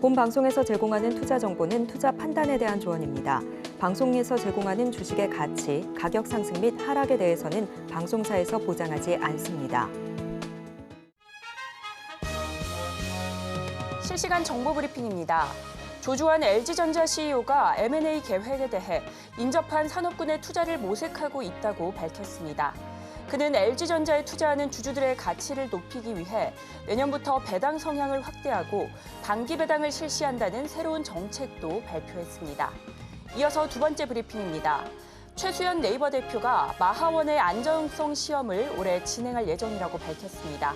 본 방송에서 제공하는 투자 정보는 투자 판단에 대한 조언입니다. 방송에서 제공하는 주식의 가치, 가격 상승 및 하락에 대해서는 방송사에서 보장하지 않습니다. 실시간 정보 브리핑입니다. 조주환 LG전자 CEO가 M&A 계획에 대해 인접한 산업군에 투자를 모색하고 있다고 밝혔습니다. 그는 LG전자에 투자하는 주주들의 가치를 높이기 위해 내년부터 배당 성향을 확대하고 단기 배당을 실시한다는 새로운 정책도 발표했습니다. 이어서 두 번째 브리핑입니다. 최수연 네이버 대표가 마하원의 안정성 시험을 올해 진행할 예정이라고 밝혔습니다.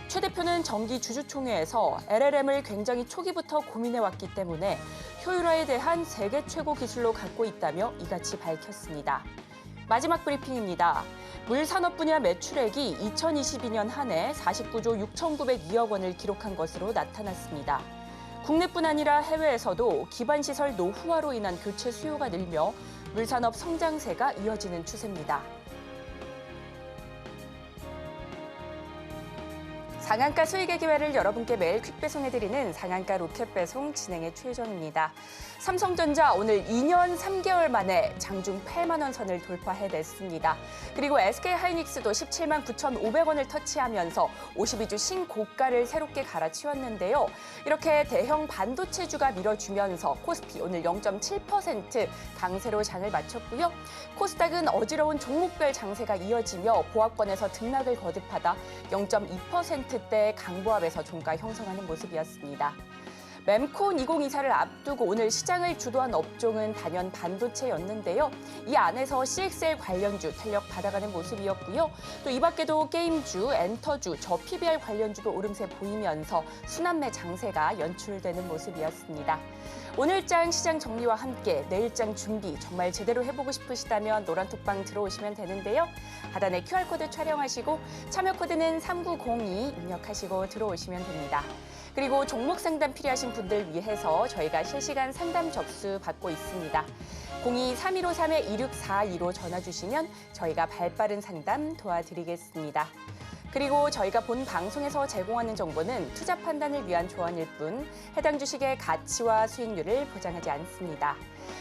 최 대표는 정기 주주총회에서 LLM을 굉장히 초기부터 고민해왔기 때문에 효율화에 대한 세계 최고 기술로 갖고 있다며 이같이 밝혔습니다. 마지막 브리핑입니다. 물산업 분야 매출액이 2022년 한 해 49조 6,902억 원을 기록한 것으로 나타났습니다. 국내뿐 아니라 해외에서도 기반시설 노후화로 인한 교체 수요가 늘며 물산업 성장세가 이어지는 추세입니다. 상한가 수익의 기회를 여러분께 매일 퀵 배송해드리는 상한가 로켓 배송 진행의 최유정입니다. 삼성전자 오늘 2년 3개월 만에 장중 8만 원 선을 돌파해냈습니다. 그리고 SK하이닉스도 17만 9,500원을 터치하면서 52주 신고가를 새롭게 갈아치웠는데요. 이렇게 대형 반도체주가 밀어주면서 코스피 오늘 0.7% 강세로 장을 마쳤고요. 코스닥은 어지러운 종목별 장세가 이어지며 보합권에서 등락을 거듭하다 0.2%대 강보합에서 종가 형성하는 모습이었습니다. mem콘 2024를 앞두고 오늘 시장을 주도한 업종은 단연 반도체였는데요. 이 안에서 CXL 관련주 탄력 받아가는 모습이었고요. 또 이 밖에도 게임주, 엔터주, 저PBR 관련주도 오름세 보이면서 순환매 장세가 연출되는 모습이었습니다. 오늘장 시장 정리와 함께 내일장 준비 정말 제대로 해보고 싶으시다면 노란톡방 들어오시면 되는데요. 하단에 QR코드 촬영하시고 참여 코드는 3902 입력하시고 들어오시면 됩니다. 그리고 종목 상담 필요하신 분들 위해서 저희가 실시간 상담 접수 받고 있습니다. 02-3153-2642로 전화 주시면 저희가 발빠른 상담 도와드리겠습니다. 그리고 저희가 본 방송에서 제공하는 정보는 투자 판단을 위한 조언일 뿐 해당 주식의 가치와 수익률을 보장하지 않습니다.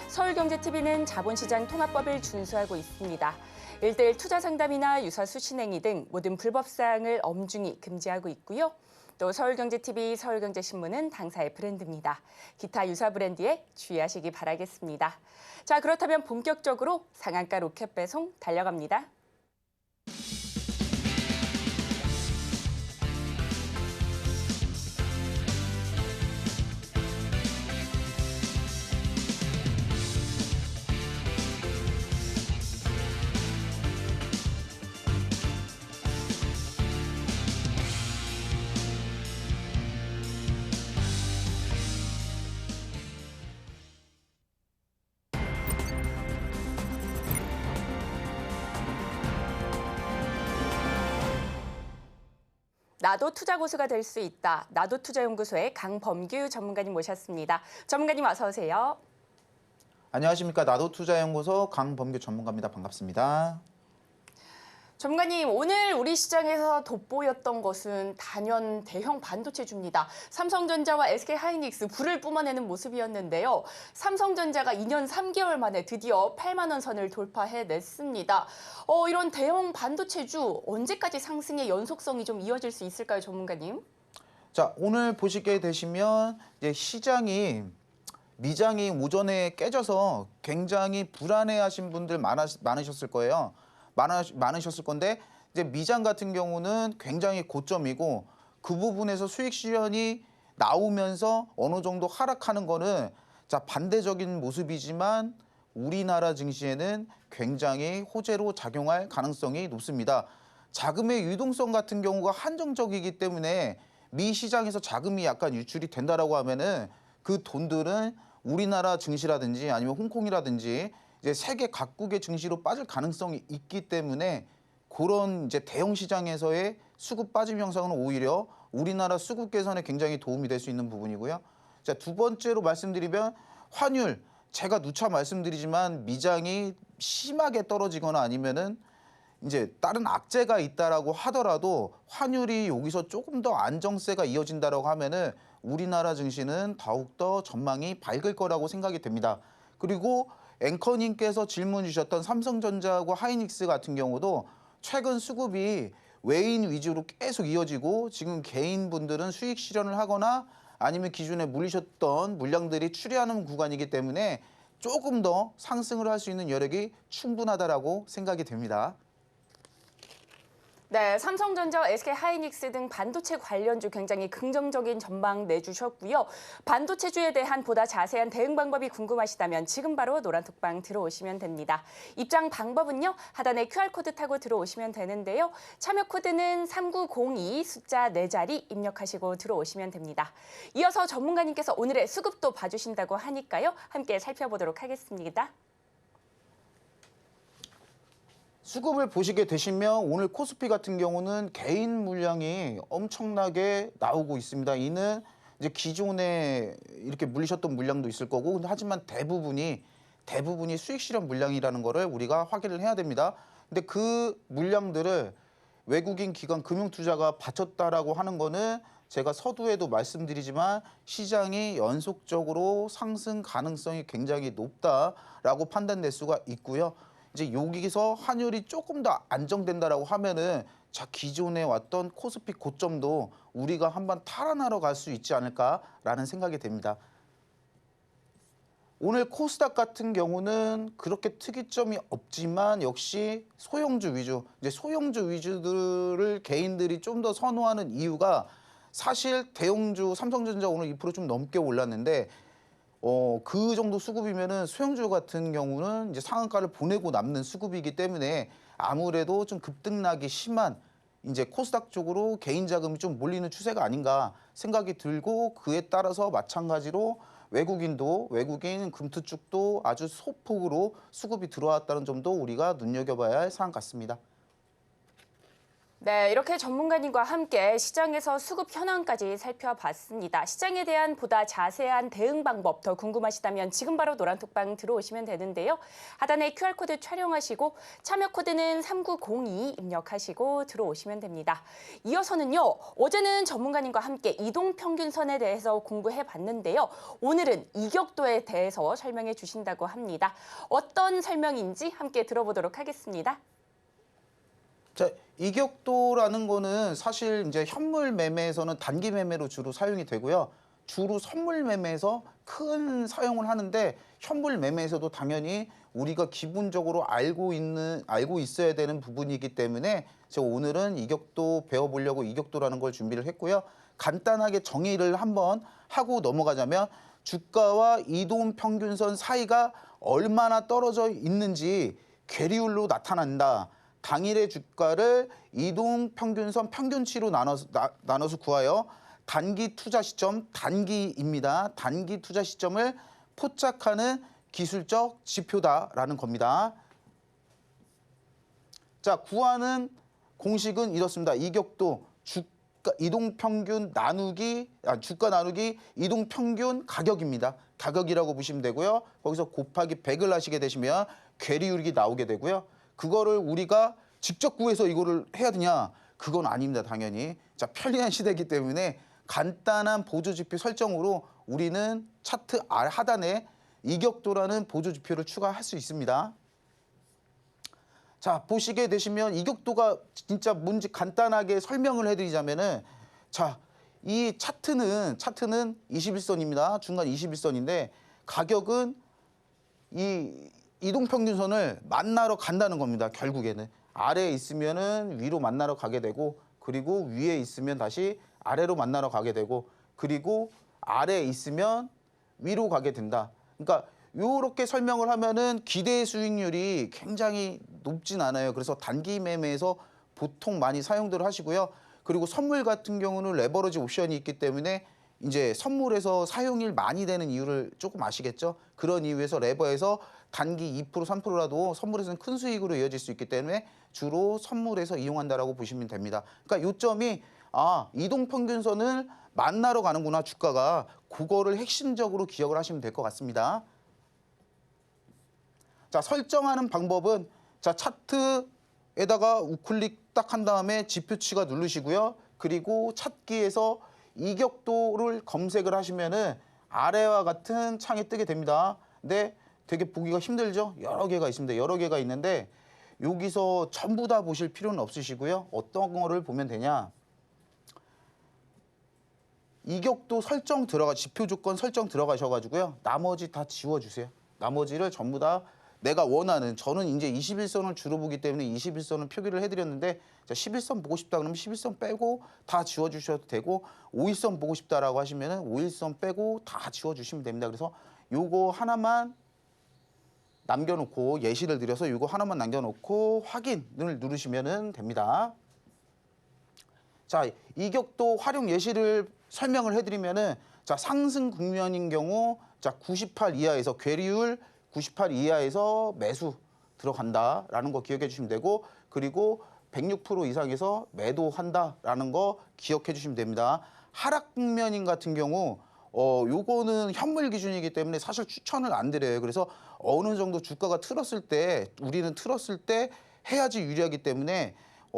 서울경제TV는 자본시장 통합법을 준수하고 있습니다. 1:1 투자 상담이나 유사 수신행위 등 모든 불법 사항을 엄중히 금지하고 있고요. 또 서울경제TV, 서울경제신문은 당사의 브랜드입니다. 기타 유사 브랜드에 주의하시기 바라겠습니다. 자, 그렇다면 본격적으로 상한가 로켓 배송 달려갑니다. 나도 투자 고수가 될 수 있다. 나도 투자연구소의 강범규 전문가님 모셨습니다. 전문가님 어서 오세요. 안녕하십니까. 나도 투자연구소 강범규 전문가입니다. 반갑습니다. 전문가님, 오늘 우리 시장에서 돋보였던 것은 단연 대형 반도체주입니다. 삼성전자와 SK하이닉스 불을 뿜어내는 모습이었는데요. 삼성전자가 2년 3개월 만에 드디어 8만 원 선을 돌파해냈습니다. 이런 대형 반도체주 언제까지 상승의 연속성이 좀 이어질 수 있을까요, 전문가님? 자, 오늘 보시게 되시면 이제 시장이 미장이 오전에 깨져서 굉장히 불안해하신 분들 많으셨을 거예요. 많으셨을 건데 이제 미장 같은 경우는 굉장히 고점이고 그 부분에서 수익 실현이 나오면서 어느 정도 하락하는 거는 자 반대적인 모습이지만 우리나라 증시에는 굉장히 호재로 작용할 가능성이 높습니다. 자금의 유동성 같은 경우가 한정적이기 때문에 미 시장에서 자금이 약간 유출이 된다라고 하면은 그 돈들은 우리나라 증시라든지 아니면 홍콩이라든지 이제 세계 각국의 증시로 빠질 가능성이 있기 때문에 그런 이제 대형 시장에서의 수급 빠짐 현상은 오히려 우리나라 수급 개선에 굉장히 도움이 될 수 있는 부분이고요. 자, 두 번째로 말씀드리면 환율. 제가 누차 말씀드리지만 미장이 심하게 떨어지거나 아니면은 이제 다른 악재가 있다라고 하더라도 환율이 여기서 조금 더 안정세가 이어진다라고 하면은 우리나라 증시는 더욱더 전망이 밝을 거라고 생각이 됩니다. 그리고 앵커님께서 질문 주셨던 삼성전자하고 하이닉스 같은 경우도 최근 수급이 외인 위주로 계속 이어지고 지금 개인분들은 수익 실현을 하거나 아니면 기존에 물리셨던 물량들이 추리하는 구간이기 때문에 조금 더 상승을 할 수 있는 여력이 충분하다라고 생각이 됩니다. 네, 삼성전자, SK하이닉스 등 반도체 관련주 굉장히 긍정적인 전망 내주셨고요. 반도체주에 대한 보다 자세한 대응 방법이 궁금하시다면 지금 바로 노란톡방 들어오시면 됩니다. 입장 방법은요, 하단에 QR코드 타고 들어오시면 되는데요. 참여 코드는 3902 숫자 4자리 입력하시고 들어오시면 됩니다. 이어서 전문가님께서 오늘의 수급도 봐주신다고 하니까요. 함께 살펴보도록 하겠습니다. 수급을 보시게 되시면 오늘 코스피 같은 경우는 개인 물량이 엄청나게 나오고 있습니다. 이는 이제 기존에 이렇게 물리셨던 물량도 있을 거고, 하지만 대부분이 수익 실현 물량이라는 거를 우리가 확인을 해야 됩니다. 근데 그 물량들을 외국인 기관 금융투자가 바쳤다라고 하는 거는 제가 서두에도 말씀드리지만 시장이 연속적으로 상승 가능성이 굉장히 높다라고 판단될 수가 있고요. 이제 여기서 환율이 조금 더 안정된다라고 하면은 자, 기존에 왔던 코스피 고점도 우리가 한번 탈환하러 갈 수 있지 않을까라는 생각이 됩니다. 오늘 코스닥 같은 경우는 그렇게 특이점이 없지만 역시 소형주 위주, 이제 소형주 위주들을 개인들이 좀 더 선호하는 이유가 사실 대형주 삼성전자 오늘 2% 좀 넘게 올랐는데 그 정도 수급이면은 소형주 같은 경우는 이제 상한가를 보내고 남는 수급이기 때문에 아무래도 좀 급등락이 심한 이제 코스닥 쪽으로 개인 자금이 좀 몰리는 추세가 아닌가 생각이 들고, 그에 따라서 마찬가지로 외국인 금투 쪽도 아주 소폭으로 수급이 들어왔다는 점도 우리가 눈여겨봐야 할 사안 같습니다. 네, 이렇게 전문가님과 함께 시장에서 수급 현황까지 살펴봤습니다. 시장에 대한 보다 자세한 대응 방법 더 궁금하시다면 지금 바로 노란톡방 들어오시면 되는데요. 하단에 QR코드 촬영하시고 참여 코드는 3902 입력하시고 들어오시면 됩니다. 이어서는요, 어제는 전문가님과 함께 이동평균선에 대해서 공부해봤는데요. 오늘은 이격도에 대해서 설명해 주신다고 합니다. 어떤 설명인지 함께 들어보도록 하겠습니다. 자, 이격도라는 거는 사실 이제 현물 매매에서는 단기 매매로 주로 사용이 되고요. 주로 선물 매매에서 큰 사용을 하는데 현물 매매에서도 당연히 우리가 기본적으로 알고 있어야 되는 부분이기 때문에 제가 오늘은 이격도 배워보려고 이격도라는 걸 준비를 했고요. 간단하게 정의를 한번 하고 넘어가자면 주가와 이동평균선 사이가 얼마나 떨어져 있는지 괴리율로 나타난다. 당일의 주가를 이동평균선 평균치로 나눠서 구하여 단기 투자 시점, 단기입니다. 단기 투자 시점을 포착하는 기술적 지표다라는 겁니다. 자, 구하는 공식은 이렇습니다. 이격도 주가 주가 나누기 이동평균 가격입니다. 가격이라고 보시면 되고요. 거기서 곱하기 100을 하시게 되시면 괴리율이 나오게 되고요. 그거를 우리가 직접 구해서 이거를 해야 되냐? 그건 아닙니다, 당연히. 자, 편리한 시대이기 때문에 간단한 보조지표 설정으로 우리는 차트 하단에 이격도라는 보조지표를 추가할 수 있습니다. 자, 보시게 되시면 이격도가 진짜 뭔지 간단하게 설명을 해드리자면은, 자, 이 차트는 21선입니다. 중간 21선인데 가격은 이 이동평균선을 만나러 간다는 겁니다. 결국에는 아래에 있으면은 위로 만나러 가게 되고, 그리고 위에 있으면 다시 아래로 만나러 가게 되고, 그리고 아래에 있으면 위로 가게 된다. 그러니까 이렇게 설명을 하면은 기대 수익률이 굉장히 높진 않아요. 그래서 단기 매매에서 보통 많이 사용들 하시고요. 그리고 선물 같은 경우는 레버리지 옵션이 있기 때문에 이제 선물에서 사용일 많이 되는 이유를 조금 아시겠죠? 그런 이유에서 레버에서 단기 2% 3%라도 선물에서는 큰 수익으로 이어질 수 있기 때문에 주로 선물에서 이용한다라고 보시면 됩니다. 그러니까 요점이 이동평균선을 만나러 가는구나, 주가가. 그거를 핵심적으로 기억을 하시면 될 것 같습니다. 자, 설정하는 방법은 자, 차트 에다가 우클릭 딱 한 다음에 지표치가 누르시고요. 그리고 찾기에서 이격도를 검색을 하시면은 아래와 같은 창이 뜨게 됩니다. 근데 되게 보기가 힘들죠? 여러 개가 있습니다. 여러 개가 있는데 여기서 전부 다 보실 필요는 없으시고요. 어떤 거를 보면 되냐? 이격도 설정 지표 조건 설정 들어가셔가지고요. 나머지 다 지워주세요. 나머지를 전부 다 내가 원하는, 저는 이제 21선을 주로 보기 때문에 21선을 표기를 해드렸는데, 자, 11선 보고 싶다 그러면 11선 빼고 다 지워주셔도 되고, 5일선 보고 싶다라고 하시면은 5일선 빼고 다 지워주시면 됩니다. 그래서 요거 하나만 남겨놓고, 예시를 드려서 요거 하나만 남겨놓고 확인을 누르시면 됩니다. 자, 이격도 활용 예시를 설명을 해드리면은, 자, 상승 국면인 경우, 자, 98 이하에서 괴리율 98 이하에서 매수 들어간다라는 거 기억해 주시면 되고, 그리고 106% 이상에서 매도한다라는 거 기억해 주시면 됩니다. 하락 국면인 같은 경우 요거는 현물 기준이기 때문에 사실 추천을 안 드려요. 그래서 어느 정도 주가가 틀었을 때, 우리는 틀었을 때 해야지 유리하기 때문에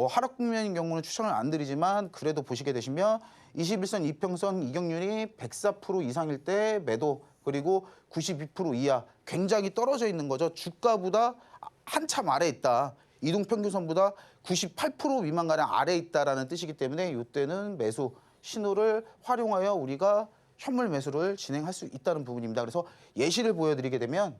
하락 국면인 경우는 추천을 안 드리지만, 그래도 보시게 되시면 21선 이평선 이격률이 104% 이상일 때 매도, 그리고 92% 이하, 굉장히 떨어져 있는 거죠. 주가보다 한참 아래에 있다. 이동평균선보다 98% 미만가량 아래에 있다라는 뜻이기 때문에 이때는 매수 신호를 활용하여 우리가 현물 매수를 진행할 수 있다는 부분입니다. 그래서 예시를 보여드리게 되면,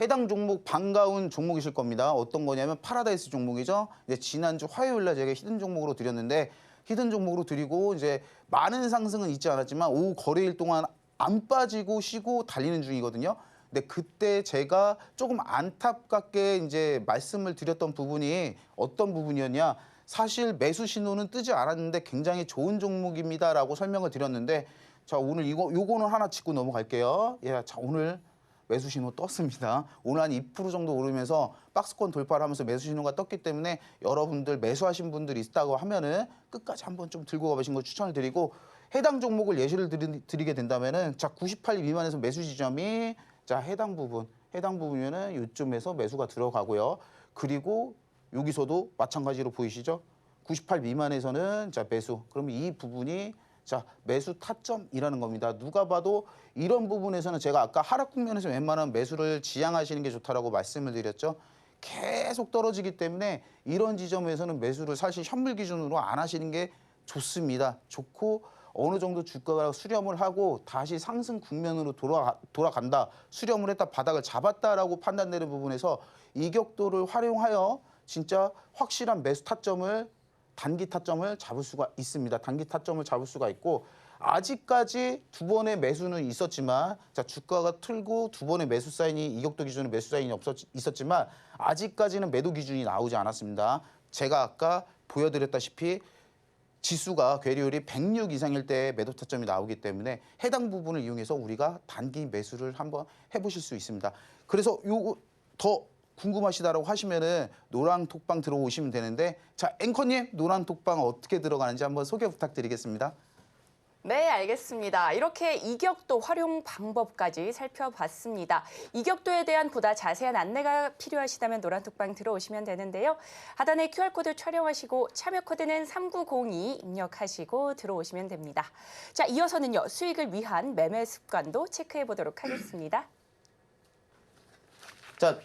해당 종목 반가운 종목이실 겁니다. 어떤 거냐면 파라다이스 종목이죠. 이제 지난주 화요일 날 제가 히든 종목으로 드렸는데, 히든 종목으로 드리고 이제 많은 상승은 있지 않았지만 오후 거래일 동안 안 빠지고 쉬고 달리는 중이거든요. 근데 그때 제가 조금 안타깝게 이제 말씀을 드렸던 부분이 어떤 부분이었냐? 사실 매수 신호는 뜨지 않았는데 굉장히 좋은 종목입니다라고 설명을 드렸는데, 자, 오늘 요거는 하나 짚고 넘어갈게요. 예, 자, 오늘 매수 신호 떴습니다. 오늘 한 2% 정도 오르면서 박스권 돌파를 하면서 매수 신호가 떴기 때문에, 여러분들 매수하신 분들이 있다고 하면은 끝까지 한번 좀 들고 가보신 걸 추천을 드리고, 해당 종목을 예시를 드리게 된다면은, 자, 98 미만에서 매수 지점이, 자, 해당 부분이면은 요쯤에서 매수가 들어가고요. 그리고 여기서도 마찬가지로 보이시죠? 98 미만에서는 자, 매수. 그러면 이 부분이, 자, 매수 타점이라는 겁니다. 누가 봐도 이런 부분에서는 제가 아까 하락 국면에서 웬만하면 매수를 지양하시는 게 좋다라고 말씀을 드렸죠. 계속 떨어지기 때문에 이런 지점에서는 매수를 사실 현물 기준으로 안 하시는 게 좋습니다. 좋고, 어느 정도 주가가 수렴을 하고 다시 상승 국면으로 돌아간다. 수렴을 했다, 바닥을 잡았다라고 판단되는 부분에서 이격도를 활용하여 진짜 확실한 매수 타점을, 단기 타점을 잡을 수가 있습니다. 단기 타점을 잡을 수가 있고, 아직까지 두 번의 매수는 있었지만, 자, 주가가 틀고 두 번의 매수 사인이, 이격도 기준의 매수 사인이 있었지만 아직까지는 매도 기준이 나오지 않았습니다. 제가 아까 보여드렸다시피 지수가 괴리율이 106 이상일 때 매도 타점이 나오기 때문에 해당 부분을 이용해서 우리가 단기 매수를 한번 해보실 수 있습니다. 그래서 요거 더 궁금하시다라고 하시면은 노랑 톡방 들어오시면 되는데, 자, 앵커님, 노랑 톡방 어떻게 들어가는지 한번 소개 부탁드리겠습니다. 네, 알겠습니다. 이렇게 이격도 활용 방법까지 살펴봤습니다. 이격도에 대한 보다 자세한 안내가 필요하시다면 노란톡방 들어오시면 되는데요. 하단에 QR코드 촬영하시고 참여 코드는 3902 입력하시고 들어오시면 됩니다. 자, 이어서는요, 수익을 위한 매매 습관도 체크해 보도록 하겠습니다. 자,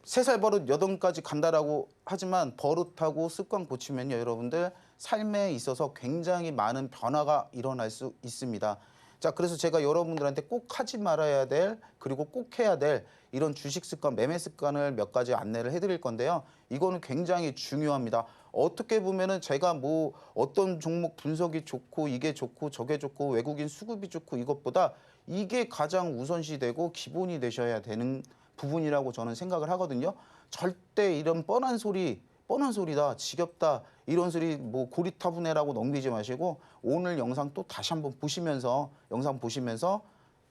3살 버릇 8까지 간다라고 하지만 버릇하고 습관 고치면요, 여러분들 삶에 있어서 굉장히 많은 변화가 일어날 수 있습니다. 자, 그래서 제가 여러분들한테 꼭 하지 말아야 될, 그리고 꼭 해야 될 이런 주식 습관, 매매 습관을 몇 가지 안내를 해드릴 건데요. 이거는 굉장히 중요합니다. 어떻게 보면은 제가 뭐 어떤 종목 분석이 좋고 이게 좋고 저게 좋고 외국인 수급이 좋고 이것보다 이게 가장 우선시 되고 기본이 되셔야 되는 부분이라고 저는 생각을 하거든요. 절대 이런 뻔한 소리다, 지겹다, 이런 소리 뭐 고리타분해라고 넘기지 마시고, 오늘 영상 또 다시 한번 보시면서, 영상 보시면서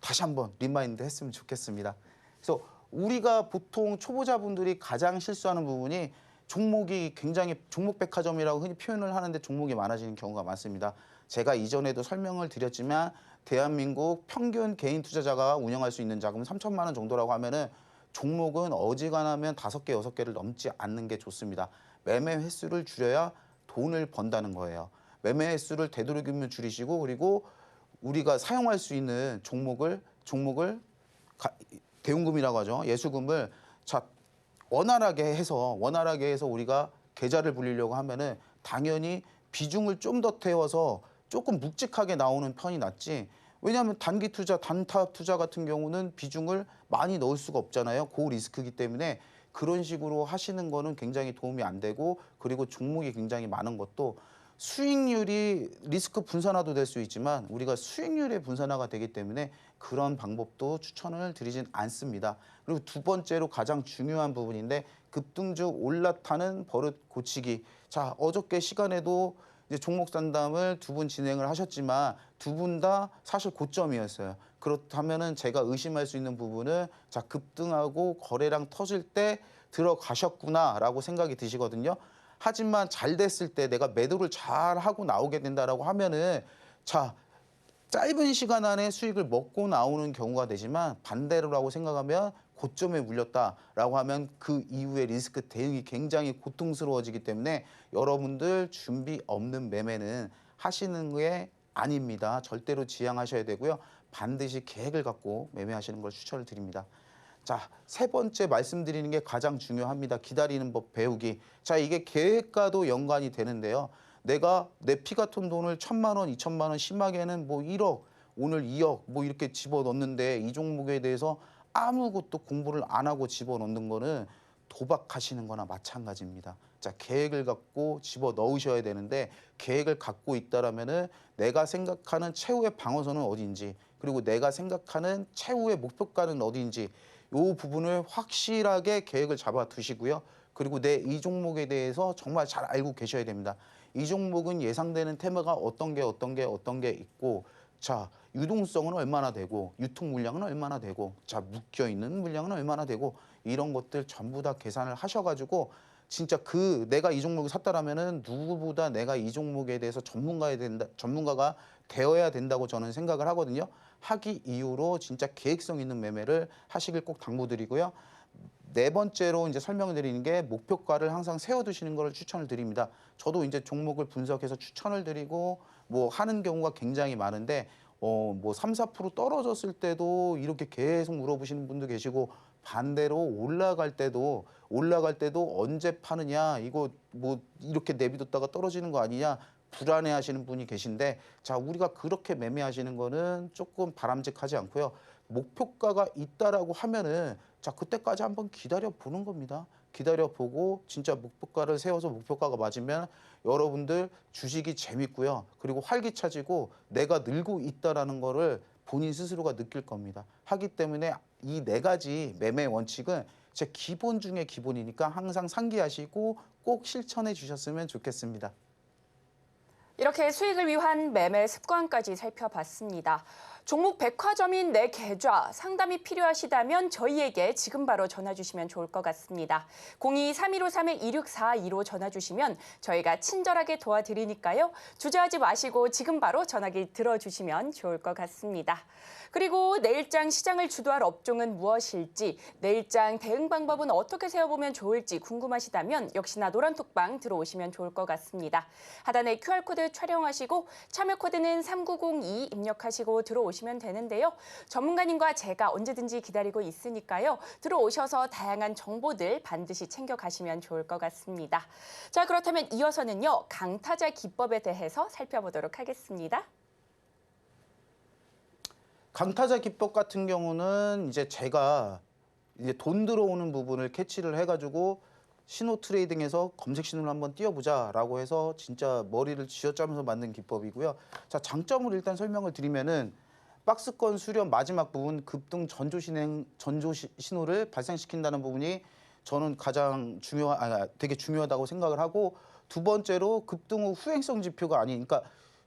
다시 한번 리마인드 했으면 좋겠습니다. 그래서 우리가 보통 초보자분들이 가장 실수하는 부분이, 종목이 굉장히 종목백화점이라고 흔히 표현을 하는데 종목이 많아지는 경우가 많습니다. 제가 이전에도 설명을 드렸지만, 대한민국 평균 개인 투자자가 운영할 수 있는 자금은 3천만 원 정도라고 하면은 종목은 어지간하면 5개, 6개를 넘지 않는 게 좋습니다. 매매 횟수를 줄여야 돈을 번다는 거예요. 매매 횟수를 되도록이면 줄이시고 그리고 우리가 사용할 수 있는 종목을 대운금이라고 하죠. 예수금을 원활하게 해서 우리가 계좌를 불리려고 하면은 당연히 비중을 좀 더 태워서 조금 묵직하게 나오는 편이 낫지. 왜냐하면 단기 투자, 단타 투자 같은 경우는 비중을 많이 넣을 수가 없잖아요. 고리스크이기 때문에 그런 식으로 하시는 거는 굉장히 도움이 안 되고 그리고 종목이 굉장히 많은 것도 수익률이 리스크 분산화도 될 수 있지만 우리가 수익률의 분산화가 되기 때문에 그런 방법도 추천을 드리진 않습니다. 그리고 두 번째로 가장 중요한 부분인데 급등주 올라타는 버릇 고치기. 자, 어저께 시간에도 이제 종목 상담을 2분 진행을 하셨지만 2분 다 사실 고점이었어요. 그렇다면은 제가 의심할 수 있는 부분은 자, 급등하고 거래량 터질 때 들어가셨구나라고 생각이 드시거든요. 하지만 잘 됐을 때 내가 매도를 잘 하고 나오게 된다라고 하면은 자, 짧은 시간 안에 수익을 먹고 나오는 경우가 되지만 반대로라고 생각하면 고점에 물렸다라고 하면 그 이후에 리스크 대응이 굉장히 고통스러워지기 때문에 여러분들 준비 없는 매매는 하시는 게 아닙니다. 절대로 지양하셔야 되고요. 반드시 계획을 갖고 매매하시는 걸 추천을 드립니다. 자, 세 번째 말씀드리는 게 가장 중요합니다. 기다리는 법 배우기. 자, 이게 계획과도 연관이 되는데요. 내가 내 피 같은 돈을 1,000만 원, 2,000만 원, 심하게는 뭐 1억, 오늘 2억 뭐 이렇게 집어넣는데 이 종목에 대해서 아무것도 공부를 안 하고 집어넣는 거는 도박하시는 거나 마찬가지입니다. 자, 계획을 갖고 집어넣으셔야 되는데 계획을 갖고 있다라면은 내가 생각하는 최후의 방어선은 어디인지 그리고 내가 생각하는 최후의 목표가는 어디인지 이 부분을 확실하게 계획을 잡아 두시고요. 그리고 내 이 종목에 대해서 정말 잘 알고 계셔야 됩니다. 이 종목은 예상되는 테마가 어떤 게 있고 자, 유동성은 얼마나 되고 유통 물량은 얼마나 되고 자, 묶여 있는 물량은 얼마나 되고 이런 것들 전부 다 계산을 하셔가지고 진짜 내가 이 종목을 샀다라면은 누구보다 내가 이 종목에 대해서 전문가가 되어야 된다고 저는 생각을 하거든요. 하기 이후로 진짜 계획성 있는 매매를 하시길 꼭 당부드리고요. 네 번째로 이제 설명을 드리는 게 목표가를 항상 세워두시는 것을 추천을 드립니다. 저도 이제 종목을 분석해서 추천을 드리고 뭐 하는 경우가 굉장히 많은데 뭐 3, 4% 떨어졌을 때도 이렇게 계속 물어보시는 분도 계시고 반대로 올라갈 때도 언제 파느냐 이거 뭐 이렇게 내비뒀다가 떨어지는 거 아니냐 불안해하시는 분이 계신데 자, 우리가 그렇게 매매하시는 거는 조금 바람직하지 않고요. 목표가가 있다라고 하면은 자, 그때까지 한번 기다려 보는 겁니다. 기다려 보고 진짜 목표가를 세워서 목표가가 맞으면 여러분들 주식이 재밌고요. 그리고 활기차지고 내가 늘고 있다라는 거를 본인 스스로가 느낄 겁니다. 하기 때문에 이 4가지 매매 원칙은 제 기본 중에 기본이니까 항상 상기하시고 꼭 실천해 주셨으면 좋겠습니다. 이렇게 수익을 위한 매매 습관까지 살펴봤습니다. 종목 백화점인 내 계좌 상담이 필요하시다면 저희에게 지금 바로 전화 주시면 좋을 것 같습니다. 02-3153-2642로 전화 주시면 저희가 친절하게 도와드리니까요. 주저하지 마시고 지금 바로 전화기 들어주시면 좋을 것 같습니다. 그리고 내일장 시장을 주도할 업종은 무엇일지, 내일장 대응 방법은 어떻게 세워보면 좋을지 궁금하시다면 역시나 노란톡방 들어오시면 좋을 것 같습니다. 하단에 QR코드 촬영하시고 참여 코드는 3902 입력하시고 들어오시면 되는데요. 전문가님과 제가 언제든지 기다리고 있으니까요. 들어오셔서 다양한 정보들 반드시 챙겨가시면 좋을 것 같습니다. 자, 그렇다면 이어서는요. 강타자 기법에 대해서 살펴보도록 하겠습니다. 강타자 기법 같은 경우는 이제 제가 이제 돈 들어오는 부분을 캐치를 해가지고 신호 트레이딩에서 검색 신호를 한번 띄워보자라고 해서 진짜 머리를 쥐어짜면서 만든 기법이고요. 자, 장점을 일단 설명을 드리면은 박스권 수렴 마지막 부분 급등 전조 신호를 발생시킨다는 부분이 저는 가장 되게 중요하다고 생각을 하고 두 번째로 급등 후 후행성 지표가 그러니까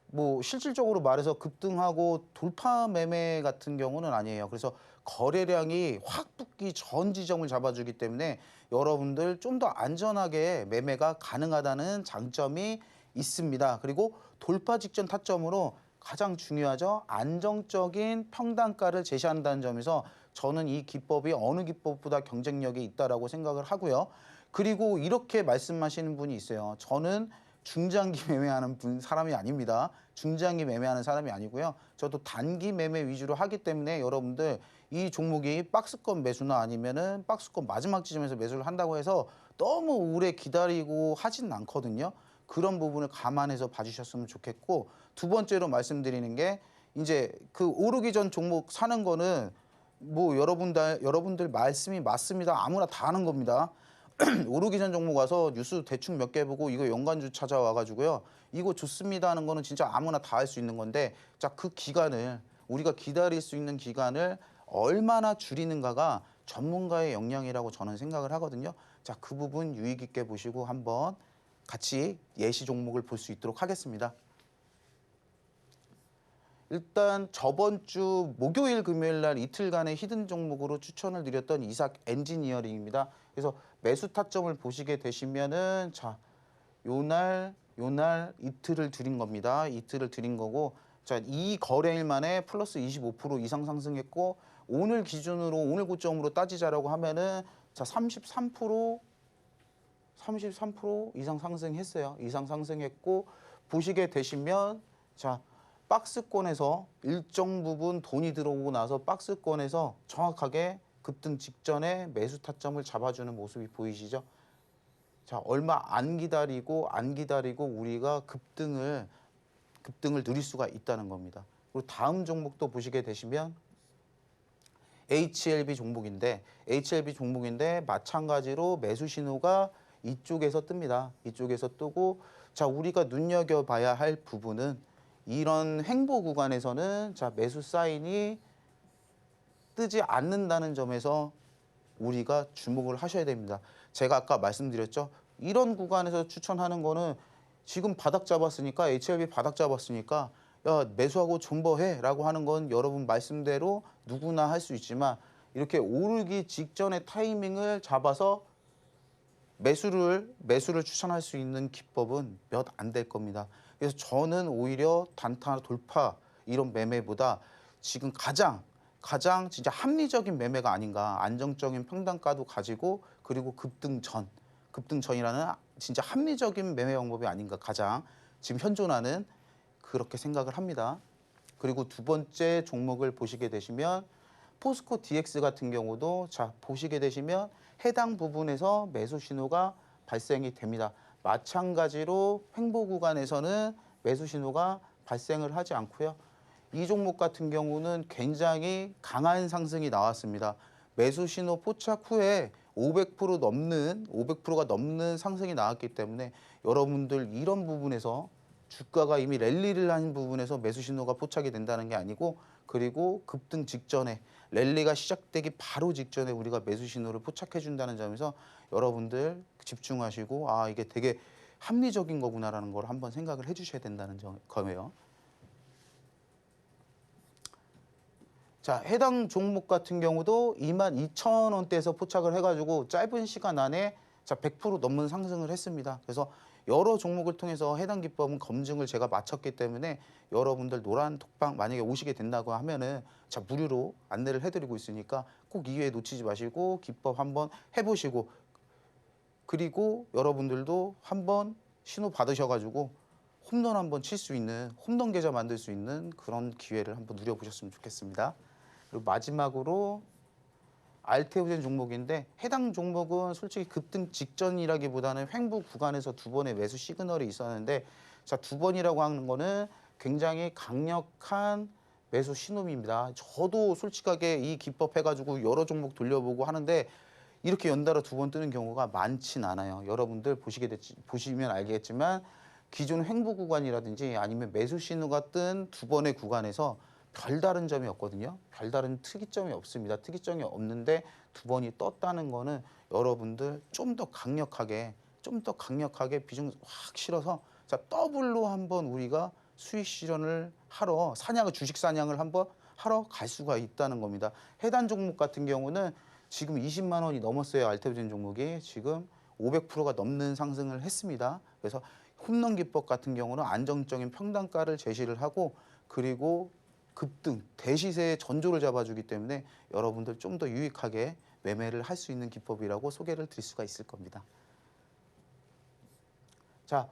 뭐 실질적으로 말해서 급등하고 돌파 매매 같은 경우는 아니에요. 그래서 거래량이 확 붙기 전 지점을 잡아주기 때문에 여러분들 좀 더 안전하게 매매가 가능하다는 장점이 있습니다. 그리고 돌파 직전 타점으로 가장 중요하죠. 안정적인 평단가를 제시한다는 점에서 저는 이 기법이 어느 기법보다 경쟁력이 있다라고 생각을 하고요. 그리고 이렇게 말씀하시는 분이 있어요. 저는 중장기 매매하는 사람이 아닙니다. 중장기 매매하는 사람이 아니고요. 저도 단기 매매 위주로 하기 때문에 여러분들 이 종목이 박스권 매수나 아니면은 박스권 마지막 지점에서 매수를 한다고 해서 너무 오래 기다리고 하진 않거든요. 그런 부분을 감안해서 봐주셨으면 좋겠고, 두 번째로 말씀드리는 게 이제 그 오르기 전 종목 사는 거는 뭐 여러분들 말씀이 맞습니다. 아무나 다 하는 겁니다. 오르기 전 종목 와서 뉴스 대충 몇 개 보고 이거 연관주 찾아와가지고요. 이거 좋습니다 하는 거는 진짜 아무나 다 할 수 있는 건데, 자, 그 기간을 우리가 기다릴 수 있는 기간을 얼마나 줄이는가가 전문가의 역량이라고 저는 생각을 하거든요. 자, 그 부분 유의 깊게 보시고 한번 같이 예시 종목을 볼 수 있도록 하겠습니다. 일단 저번 주 목요일 금요일 날 이틀간의 히든 종목으로 추천을 드렸던 이삭 엔지니어링입니다. 그래서 매수 타점을 보시게 되시면은 자, 요날 이틀을 드린 겁니다. 이틀을 드린 거고, 자, 이 거래일 만에 플러스 25% 이상 상승했고, 오늘 기준으로 오늘 고점으로 따지자라고 하면은 자, 33% 이상 상승했어요. 이상 상승했고, 보시게 되시면 자, 박스권에서 일정 부분 돈이 들어오고 나서 박스권에서 정확하게 급등 직전에 매수 타점을 잡아주는 모습이 보이시죠? 자, 얼마 안 기다리고 우리가 급등을 누릴 수가 있다는 겁니다. 그리고 다음 종목도 보시게 되시면 HLB 종목인데 마찬가지로 매수 신호가 이쪽에서 뜹니다. 이쪽에서 뜨고, 자, 우리가 눈여겨봐야 할 부분은 이런 횡보 구간에서는 자, 매수 사인이 뜨지 않는다는 점에서 우리가 주목을 하셔야 됩니다. 제가 아까 말씀드렸죠. 이런 구간에서 추천하는 거는 지금 바닥 잡았으니까, HLB 바닥 잡았으니까 야, 매수하고 존버해라고 하는 건 여러분 말씀대로 누구나 할 수 있지만, 이렇게 오르기 직전의 타이밍을 잡아서 매수를 추천할 수 있는 기법은 몇 안 될 겁니다. 그래서 저는 오히려 단타 돌파 이런 매매보다 지금 가장 진짜 합리적인 매매가 아닌가, 안정적인 평단가도 가지고 그리고 급등전이라는 진짜 합리적인 매매 방법이 아닌가, 가장 지금 현존하는, 그렇게 생각을 합니다. 그리고 두 번째 종목을 보시게 되시면 포스코 DX 같은 경우도 자, 보시게 되시면 해당 부분에서 매수 신호가 발생이 됩니다. 마찬가지로 횡보 구간에서는 매수 신호가 발생을 하지 않고요. 이 종목 같은 경우는 굉장히 강한 상승이 나왔습니다. 매수 신호 포착 후에 500%가 넘는 상승이 나왔기 때문에 여러분들 이런 부분에서 주가가 이미 랠리를 한 부분에서 매수 신호가 포착이 된다는 게 아니고, 그리고 급등 직전에 랠리가 시작되기 바로 직전에 우리가 매수 신호를 포착해 준다는 점에서 여러분들 집중하시고, 아, 이게 되게 합리적인 거구나라는 걸 한번 생각을 해 주셔야 된다는 거예요. 자, 해당 종목 같은 경우도 22,000원대에서 포착을 해가지고 짧은 시간 안에 자, 100% 넘는 상승을 했습니다. 그래서 여러 종목을 통해서 해당 기법은 검증을 제가 마쳤기 때문에 여러분들 노란 톡방 만약에 오시게 된다고 하면은 자, 무료로 안내를 해드리고 있으니까 꼭 2회 놓치지 마시고 기법 한번 해보시고, 그리고 여러분들도 한번 신호 받으셔가지고 홈런 한번 칠 수 있는, 홈런 계좌 만들 수 있는 그런 기회를 한번 누려보셨으면 좋겠습니다. 그리고 마지막으로 알테오젠 종목인데, 해당 종목은 솔직히 급등 직전이라기보다는 횡보 구간에서 두 번의 매수 시그널이 있었는데, 자, 두 번이라고 하는 거는 굉장히 강력한 매수 신호입니다. 저도 솔직하게 이 기법 해가지고 여러 종목 돌려보고 하는데 이렇게 연달아 두 번 뜨는 경우가 많진 않아요. 여러분들 보시면 알겠지만 기존 횡보 구간이라든지 아니면 매수 신호가 뜬 두 번의 구간에서 별다른 점이 없거든요. 별다른 특이점이 없습니다. 특이점이 없는데 두 번이 떴다는 거는 여러분들 좀 더 강력하게 비중 확 실어서 자, 더블로 한번 우리가 수익 실현을 하러 주식 사냥을 한번 하러 갈 수가 있다는 겁니다. 해당 종목 같은 경우는 지금 20만 원이 넘었어요. 알테오젠 종목이 지금 500%가 넘는 상승을 했습니다. 그래서 홈런 기법 같은 경우는 안정적인 평단가를 제시를 하고, 그리고 급등, 대시세의 전조를 잡아주기 때문에 여러분들 좀 더 유익하게 매매를 할 수 있는 기법이라고 소개를 드릴 수가 있을 겁니다. 자,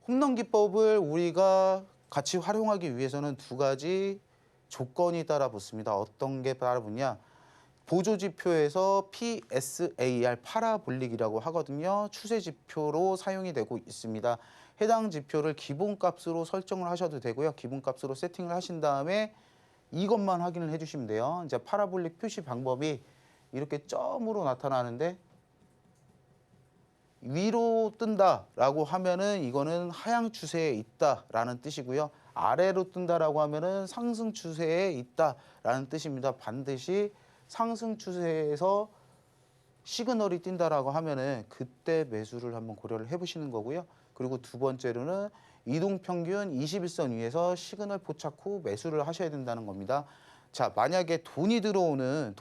홈런 기법을 우리가 같이 활용하기 위해서는 두 가지 조건이 따라 붙습니다. 어떤 게 따라 붙냐? 보조지표에서 PSAR 파라볼릭이라고 하거든요. 추세지표로 사용이 되고 있습니다. 해당 지표를 기본값으로 설정을 하셔도 되고요. 기본값으로 세팅을 하신 다음에 이것만 확인을 해주시면 돼요. 이제 파라볼릭 표시 방법이 이렇게 점으로 나타나는데 위로 뜬다라고 하면은 이거는 하향 추세에 있다라는 뜻이고요. 아래로 뜬다라고 하면은 상승 추세에 있다라는 뜻입니다. 반드시 상승 추세에서 시그널이 뛴다라고 하면은 그때 매수를 한번 고려를 해보시는 거고요. 그리고 두 번째로는 이동평균 21선 위에서 시그널 포착 후 매수를 하셔야 된다는 겁니다. 자, 만약에 돈이 들어오는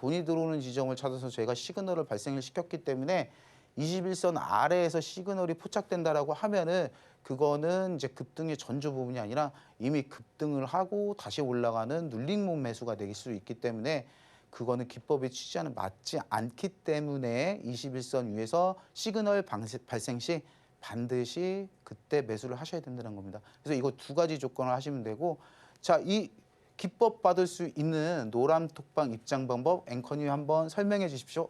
지점을 찾아서 저희가 시그널을 발생을 시켰기 때문에 21선 아래에서 시그널이 포착된다라고 하면은 그거는 이제 급등의 전조 부분이 아니라 이미 급등을 하고 다시 올라가는 눌림목 매수가 될 수 있기 때문에 그거는 기법의 취지와는 맞지 않기 때문에 21선 위에서 시그널 발생 시 반드시 그때 매수를 하셔야 된다는 겁니다. 그래서 이거 두 가지 조건을 하시면 되고, 자, 이 기법 받을 수 있는 노란톡방 입장 방법 앵커님 한번 설명해 주십시오.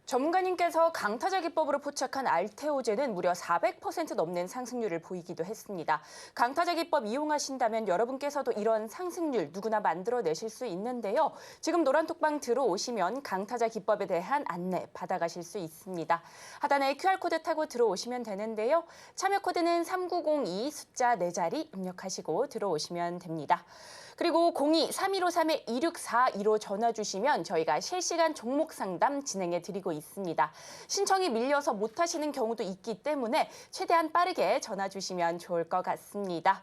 전문가님께서 강타자 기법으로 포착한 알테오제는 무려 400% 넘는 상승률을 보이기도 했습니다. 강타자 기법 이용하신다면 여러분께서도 이런 상승률 누구나 만들어내실 수 있는데요. 지금 노란톡방 들어오시면 강타자 기법에 대한 안내 받아가실 수 있습니다. 하단에 QR코드 타고 들어오시면 되는데요. 참여 코드는 3902 숫자 4자리 입력하시고 들어오시면 됩니다. 그리고 02-3153-2642로 전화 주시면 저희가 실시간 종목 상담 진행해 드리고 있습니다. 신청이 밀려서 못 하시는 경우도 있기 때문에 최대한 빠르게 전화 주시면 좋을 것 같습니다.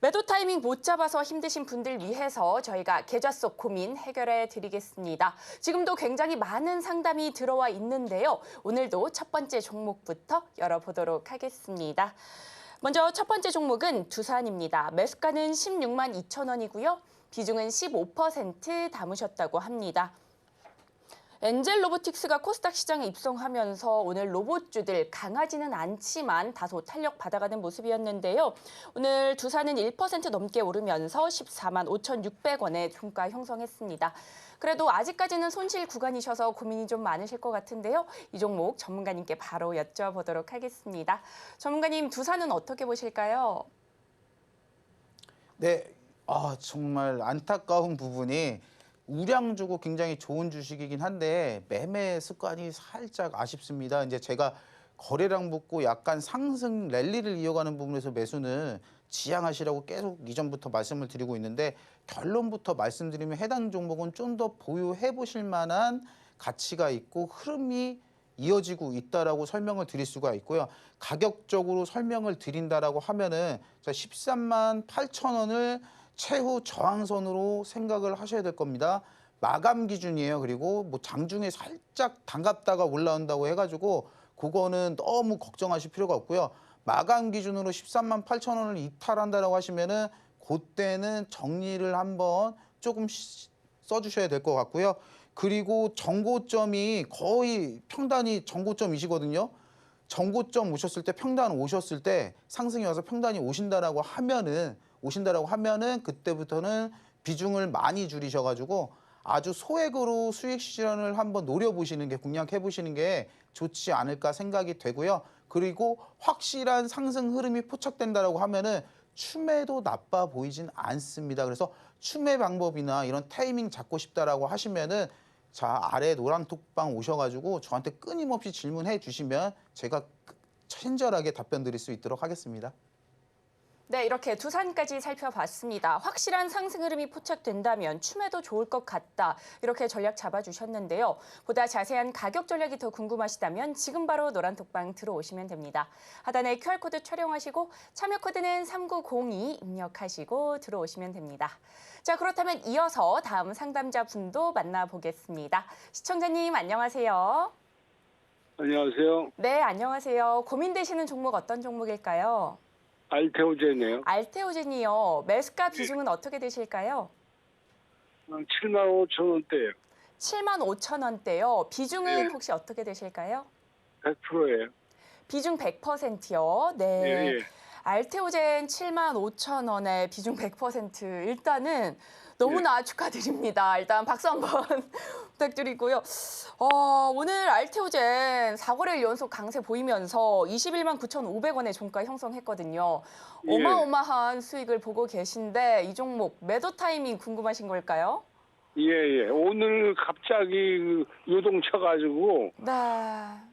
매도 타이밍 못 잡아서 힘드신 분들 위해서 저희가 계좌 속 고민 해결해 드리겠습니다. 지금도 굉장히 많은 상담이 들어와 있는데요. 오늘도 첫 번째 종목부터 열어보도록 하겠습니다. 먼저 첫 번째 종목은 두산입니다. 매수가는 16만 2천 원이고요. 비중은 15% 담으셨다고 합니다. 엔젤 로보틱스가 코스닥 시장에 입성하면서 오늘 로봇주들 강하지는 않지만 다소 탄력 받아가는 모습이었는데요. 오늘 두산은 1% 넘게 오르면서 14만 5,600원의 종가 형성했습니다. 그래도 아직까지는 손실 구간이셔서 고민이 좀 많으실 것 같은데요. 이 종목 전문가님께 바로 여쭤보도록 하겠습니다. 전문가님, 두산은 어떻게 보실까요? 네, 정말 안타까운 부분이 우량 주고 굉장히 좋은 주식이긴 한데 매매 습관이 살짝 아쉽습니다. 이제 제가 거래량 붙고 약간 상승 랠리를 이어가는 부분에서 매수는 지양하시라고 계속 이전부터 말씀을 드리고 있는데 결론부터 말씀드리면 해당 종목은 좀 더 보유해 보실 만한 가치가 있고 흐름이 이어지고 있다라고 설명을 드릴 수가 있고요. 가격적으로 설명을 드린다라고 하면은 13만 8천 원을 최후 저항선으로 생각을 하셔야 될 겁니다. 마감 기준이에요. 그리고 뭐 장중에 살짝 담갔다가 올라온다고 해가지고 그거는 너무 걱정하실 필요가 없고요. 마감 기준으로 13만 8천 원을 이탈한다라고 하시면은 그때는 정리를 한번 조금 써주셔야 될 것 같고요. 그리고 정고점이 거의 평단이 정고점이시거든요. 정고점 오셨을 때 평단 오셨을 때 상승이 와서 평단이 오신다라고 하면은 그때부터는 비중을 많이 줄이셔가지고 아주 소액으로 수익 실현을 한번 노려보시는 게 공략해 보시는 게 좋지 않을까 생각이 되고요. 그리고 확실한 상승 흐름이 포착된다라고 하면은 추매도 나빠 보이진 않습니다. 그래서 추매 방법이나 이런 타이밍 잡고 싶다라고 하시면은 자, 아래 노란톡방 오셔가지고 저한테 끊임없이 질문해 주시면 제가 친절하게 답변 드릴 수 있도록 하겠습니다. 네, 이렇게 두산까지 살펴봤습니다. 확실한 상승 흐름이 포착된다면 추매도 좋을 것 같다. 이렇게 전략 잡아주셨는데요. 보다 자세한 가격 전략이 더 궁금하시다면 지금 바로 노란톡방 들어오시면 됩니다. 하단에 QR코드 촬영하시고 참여 코드는 3902 입력하시고 들어오시면 됩니다. 자, 그렇다면 이어서 다음 상담자분도 만나보겠습니다. 시청자님 안녕하세요. 안녕하세요. 네, 안녕하세요. 고민되시는 종목 어떤 종목일까요? 알테오젠이에요. 알테오젠이요. 매수가 비중은 어떻게 되실까요? 7만 5천 원대예요. 7만 5천 원대요. 비중은 예. 혹시 어떻게 되실까요? 100%예요. 비중 100%요. 네. 예, 예. 알테오젠 7만 5천 원에 비중 100%. 일단은 너무나 축하드립니다. 일단 박수 한번 부탁드리고요. 오늘 알테오젠 4거래일 연속 강세 보이면서 21만 9,500원의 종가 형성했거든요. 예. 어마어마한 수익을 보고 계신데 이 종목 매도 타이밍 궁금하신 걸까요? 예, 예. 오늘 갑자기 요동쳐가지고 네.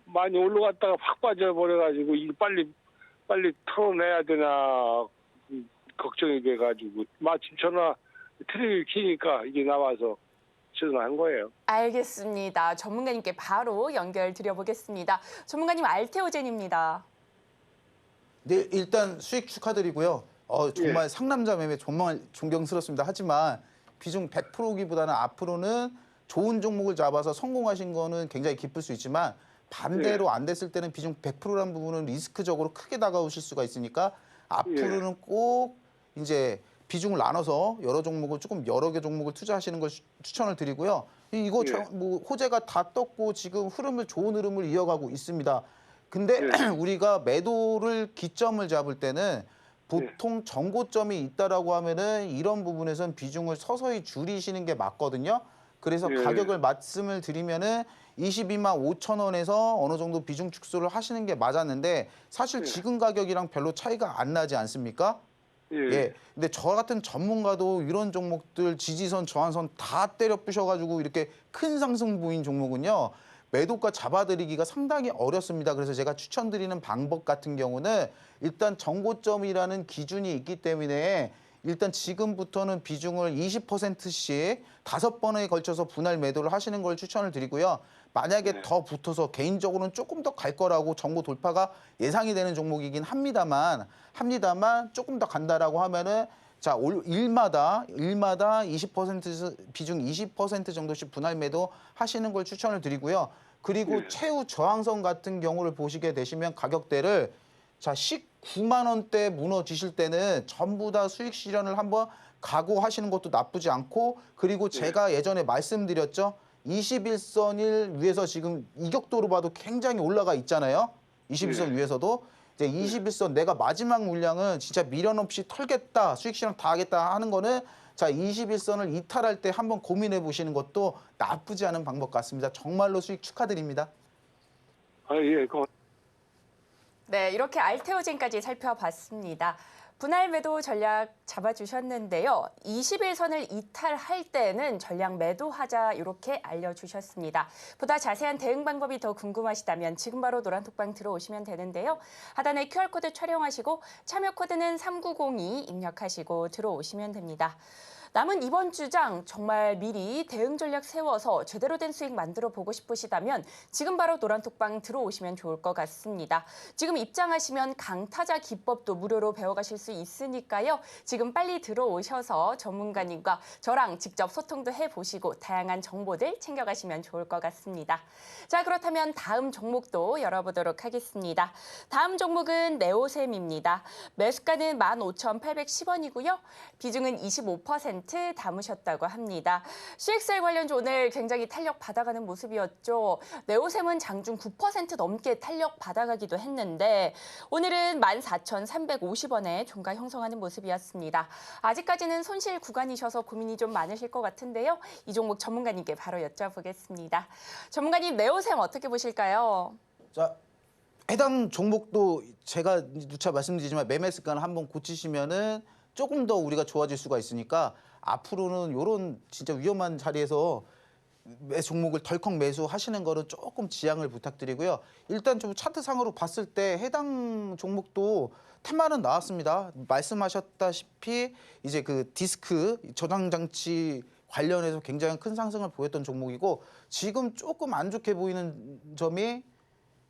많이 올라갔다가 확 빠져버려가지고 이 빨리 털어내야 되나 걱정이 돼가지고 마침 전화 트리를 키니까 이게 나와서 전화한 거예요. 알겠습니다. 전문가님께 바로 연결 드려보겠습니다. 전문가님 알테오젠입니다. 네, 일단 수익 축하드리고요. 정말 상남자 매매 정말 존경스럽습니다. 하지만 비중 100%기보다는 앞으로는 좋은 종목을 잡아서 성공하신 거는 굉장히 기쁠 수 있지만 반대로 안 됐을 때는 비중 100%라는 부분은 리스크적으로 크게 다가오실 수가 있으니까 앞으로는 꼭 이제 비중을 나눠서 여러 종목을 조금 여러 개 종목을 투자하시는 걸 추천을 드리고요. 이거 뭐 호재가 다 떴고 지금 좋은 흐름을 이어가고 있습니다. 근데 우리가 매도를 기점을 잡을 때는 보통 정고점이 있다라고 하면은 이런 부분에선 비중을 서서히 줄이시는 게 맞거든요. 그래서 가격을 말씀을 드리면은 22만 5천 원에서 어느 정도 비중 축소를 하시는 게 맞았는데 사실 지금 가격이랑 별로 차이가 안 나지 않습니까? 예. 근데 저 같은 전문가도 이런 종목들 지지선, 저항선 다 때려 부셔가지고 이렇게 큰 상승 보인 종목은요. 매도가 잡아드리기가 상당히 어렵습니다. 그래서 제가 추천드리는 방법 같은 경우는 일단 정고점이라는 기준이 있기 때문에 일단 지금부터는 비중을 20%씩 5번에 걸쳐서 분할 매도를 하시는 걸 추천을 드리고요. 만약에 더 붙어서 개인적으로는 조금 더 갈 거라고 정고 돌파가 예상이 되는 종목이긴 합니다만 조금 더 간다라고 하면은 자, 일마다 20% 비중 20% 정도씩 분할 매도 하시는 걸 추천을 드리고요. 그리고 최후 저항선 같은 경우를 보시게 되시면 가격대를 자, 19만 원대 무너지실 때는 전부 다 수익 실현을 한번 각오하시는 것도 나쁘지 않고 그리고 제가 예전에 말씀드렸죠. 21선일 위에서 지금 이격도로 봐도 굉장히 올라가 있잖아요. 21선 위에서도 이제 21선 내가 마지막 물량은 진짜 미련 없이 털겠다, 수익 실현 다 하겠다 하는 거는 자, 21선을 이탈할 때 한번 고민해 보시는 것도 나쁘지 않은 방법 같습니다. 정말로 수익 축하드립니다. 예, 네, 이렇게 알테오젠까지 살펴봤습니다. 분할 매도 전략 잡아주셨는데요. 21선을 이탈할 때는 전략 매도하자 이렇게 알려주셨습니다. 보다 자세한 대응 방법이 더 궁금하시다면 지금 바로 노란톡방 들어오시면 되는데요. 하단에 QR코드 촬영하시고 참여 코드는 3902 입력하시고 들어오시면 됩니다. 남은 이번 주장 정말 미리 대응 전략 세워서 제대로 된 수익 만들어 보고 싶으시다면 지금 바로 노란톡방 들어오시면 좋을 것 같습니다. 지금 입장하시면 강타자 기법도 무료로 배워가실 수 있으니까요. 지금 빨리 들어오셔서 전문가님과 저랑 직접 소통도 해보시고 다양한 정보들 챙겨가시면 좋을 것 같습니다. 자, 그렇다면 다음 종목도 열어보도록 하겠습니다. 다음 종목은 네오셈입니다. 매수가는 15,810원이고요. 비중은 25% 담으셨다고 합니다. CXL 관련주 오늘 굉장히 탄력 받아가는 모습이었죠. 네오셈은 장중 9% 넘게 탄력 받아가기도 했는데 오늘은 14,350원에 종가 형성하는 모습이었습니다. 아직까지는 손실 구간이셔서 고민이 좀 많으실 것 같은데요. 이 종목 전문가님께 바로 여쭤보겠습니다. 전문가님, 네오셈 어떻게 보실까요? 자, 해당 종목도 제가 누차 말씀드리지만 매매 습관을 한번 고치시면은 조금 더 우리가 좋아질 수가 있으니까 앞으로는 이런 진짜 위험한 자리에서 종목을 덜컥 매수하시는 거는 조금 지양을 부탁드리고요. 일단 좀 차트상으로 봤을 때 해당 종목도 테마는 나왔습니다. 말씀하셨다시피 이제 그 디스크 저장 장치 관련해서 굉장히 큰 상승을 보였던 종목이고 지금 조금 안 좋게 보이는 점이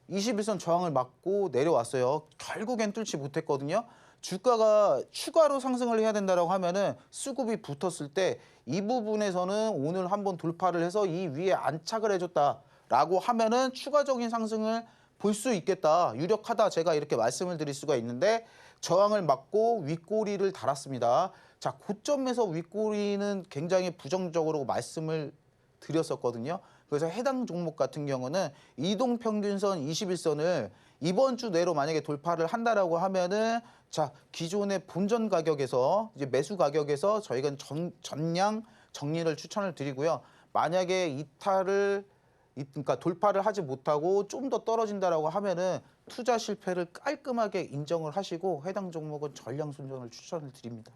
21선 저항을 맞고 내려왔어요. 결국엔 뚫지 못했거든요. 주가가 추가로 상승을 해야 된다고 하면은 수급이 붙었을 때 이 부분에서는 오늘 한번 돌파를 해서 이 위에 안착을 해줬다라고 하면은 추가적인 상승을 볼 수 있겠다, 유력하다 제가 이렇게 말씀을 드릴 수가 있는데 저항을 막고 윗꼬리를 달았습니다. 자, 고점에서 윗꼬리는 굉장히 부정적으로 말씀을 드렸었거든요. 그래서 해당 종목 같은 경우는 이동평균선 21선을 이번 주 내로 만약에 돌파를 한다라고 하면은 자, 기존의 본전 가격에서 이제 매수 가격에서 저희가 전량 정리를 추천을 드리고요. 만약에 그러니까 돌파를 하지 못하고 좀 더 떨어진다라고 하면은 투자 실패를 깔끔하게 인정을 하시고 해당 종목은 전량 순전을 추천을 드립니다.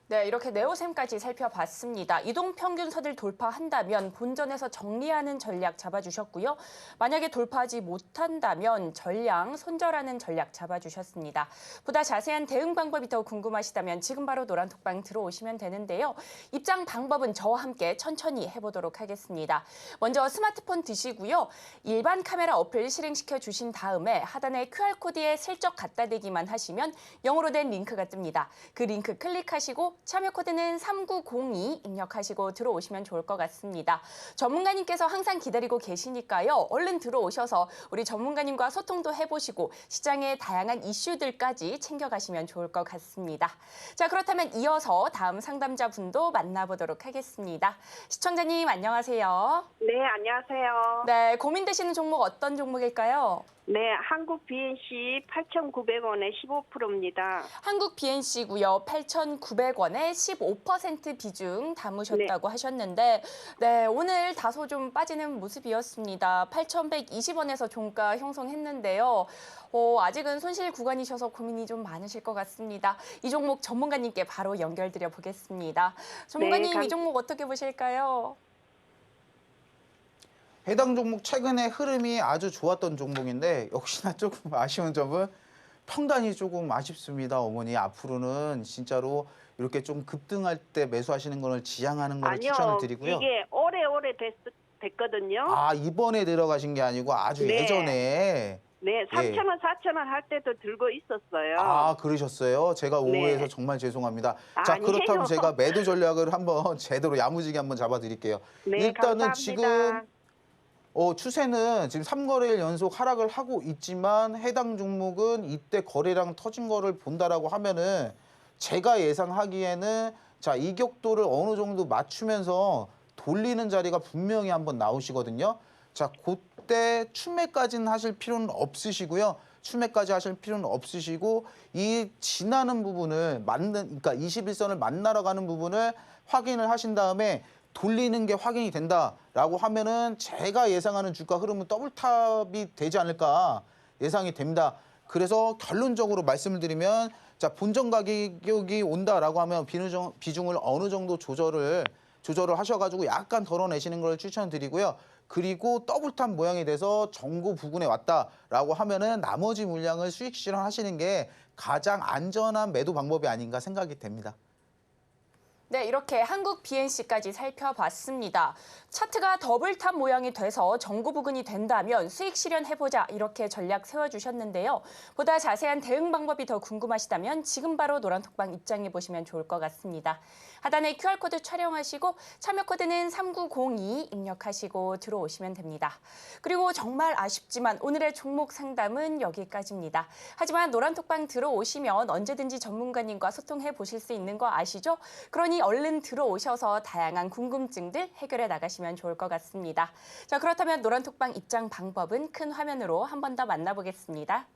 네, 이렇게 네오셈까지 살펴봤습니다. 이동평균선을 돌파한다면 본전에서 정리하는 전략 잡아주셨고요. 만약에 돌파하지 못한다면 전량 손절하는 전략 잡아주셨습니다. 보다 자세한 대응 방법이 더 궁금하시다면 지금 바로 노란톡방 들어오시면 되는데요. 입장 방법은 저와 함께 천천히 해보도록 하겠습니다. 먼저 스마트폰 드시고요. 일반 카메라 어플 실행시켜 주신 다음에 하단에 QR코드에 슬쩍 갖다 대기만 하시면 영어로 된 링크가 뜹니다. 그 링크 클릭하시고 참여 코드는 3902 입력하시고 들어오시면 좋을 것 같습니다. 전문가님께서 항상 기다리고 계시니까요. 얼른 들어오셔서 우리 전문가님과 소통도 해보시고 시장의 다양한 이슈들까지 챙겨가시면 좋을 것 같습니다. 자, 그렇다면 이어서 다음 상담자분도 만나보도록 하겠습니다. 시청자님 안녕하세요. 네, 안녕하세요. 네, 고민되시는 종목 어떤 종목일까요? 네, 한국 BNC 8,900원에 15%입니다. 한국 BNC고요. 8,900원에 15% 비중 담으셨다고 하셨는데 네, 오늘 다소 좀 빠지는 모습이었습니다. 8,120원에서 종가 형성했는데요. 아직은 손실 구간이셔서 고민이 좀 많으실 것 같습니다. 이 종목 전문가님께 바로 연결드려 보겠습니다. 전문가님, 이 종목 어떻게 보실까요? 해당 종목 최근에 흐름이 아주 좋았던 종목인데 역시나 조금 아쉬운 점은 평단이 조금 아쉽습니다. 어머니 앞으로는 진짜로 이렇게 좀 급등할 때 매수하시는 거를 지향하는 걸 추천을 드리고요. 이게 오래오래 됐거든요. 아, 이번에 들어가신 게 아니고 아주 네. 예전에. 네, 3,000원, 4,000원 할 때도 들고 있었어요. 아, 그러셨어요? 제가 오해해서 네. 정말 죄송합니다. 자, 아니에요. 그렇다면 제가 매도 전략을 한번 제대로 야무지게 한번 잡아드릴게요. 네, 일단은 감사합니다. 지금 추세는 지금 3거래일 연속 하락을 하고 있지만 해당 종목은 이때 거래량 터진 거를 본다라고 하면은 제가 예상하기에는 자, 이격도를 어느 정도 맞추면서 돌리는 자리가 분명히 한번 나오시거든요. 자, 그때 추매까지는 하실 필요는 없으시고요. 추매까지 하실 필요는 없으시고 이 지나는 부분을 그러니까 21선을 만나러 가는 부분을 확인을 하신 다음에 돌리는 게 확인이 된다라고 하면은 제가 예상하는 주가 흐름은 더블탑이 되지 않을까 예상이 됩니다. 그래서 결론적으로 말씀을 드리면 자, 본전 가격이 온다라고 하면 비중을 어느 정도 조절을 하셔가지고 약간 덜어내시는 걸 추천드리고요. 그리고 더블탑 모양이 돼서 정고 부근에 왔다라고 하면은 나머지 물량을 수익 실현하시는 게 가장 안전한 매도 방법이 아닌가 생각이 됩니다. 네, 이렇게 한국 BNC까지 살펴봤습니다. 차트가 더블탑 모양이 돼서 정고 부근이 된다면 수익 실현해보자 이렇게 전략 세워주셨는데요. 보다 자세한 대응 방법이 더 궁금하시다면 지금 바로 노란톡방 입장해보시면 좋을 것 같습니다. 하단에 QR코드 촬영하시고 참여 코드는 3902 입력하시고 들어오시면 됩니다. 그리고 정말 아쉽지만 오늘의 종목 상담은 여기까지입니다. 하지만 노란톡방 들어오시면 언제든지 전문가님과 소통해 보실 수 있는 거 아시죠? 그러니 얼른 들어오셔서 다양한 궁금증들 해결해 나가시면 좋을 것 같습니다. 자, 그렇다면 노란톡방 입장 방법은 큰 화면으로 한 번 더 만나보겠습니다.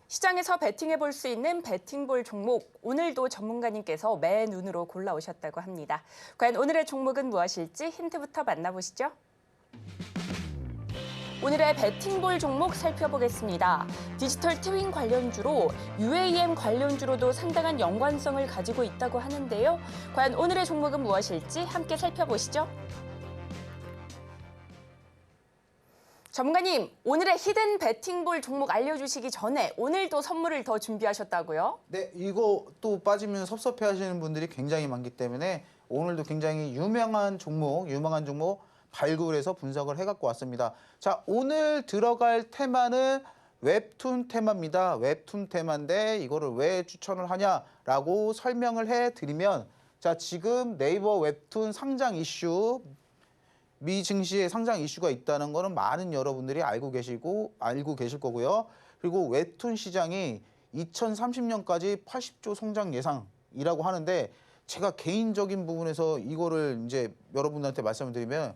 시장에서 베팅해 볼 수 있는 베팅볼 종목, 오늘도 전문가님께서 매 눈으로 골라오셨다고 합니다. 과연 오늘의 종목은 무엇일지 힌트부터 만나보시죠. 오늘의 배팅볼 종목 살펴보겠습니다. 디지털 트윈 관련주로 UAM 관련주로도 상당한 연관성을 가지고 있다고 하는데요. 과연 오늘의 종목은 무엇일지 함께 살펴보시죠. 전문가님, 오늘의 히든 배팅볼 종목 알려주시기 전에 오늘도 선물을 더 준비하셨다고요? 네, 이거 또 빠지면 섭섭해하시는 분들이 굉장히 많기 때문에 오늘도 굉장히 유명한 종목 발굴해서 분석을 해갖고 왔습니다. 자, 오늘 들어갈 테마는 웹툰 테마입니다. 웹툰 테마인데 이거를 왜 추천을 하냐라고 설명을 해드리면, 자, 지금 네이버 웹툰 상장 이슈, 미 증시에 상장 이슈가 있다는 거는 많은 여러분들이 알고 계실 거고요. 그리고 웹툰 시장이 2030년까지 80조 성장 예상이라고 하는데, 제가 개인적인 부분에서 이거를 이제 여러분들한테 말씀을 드리면,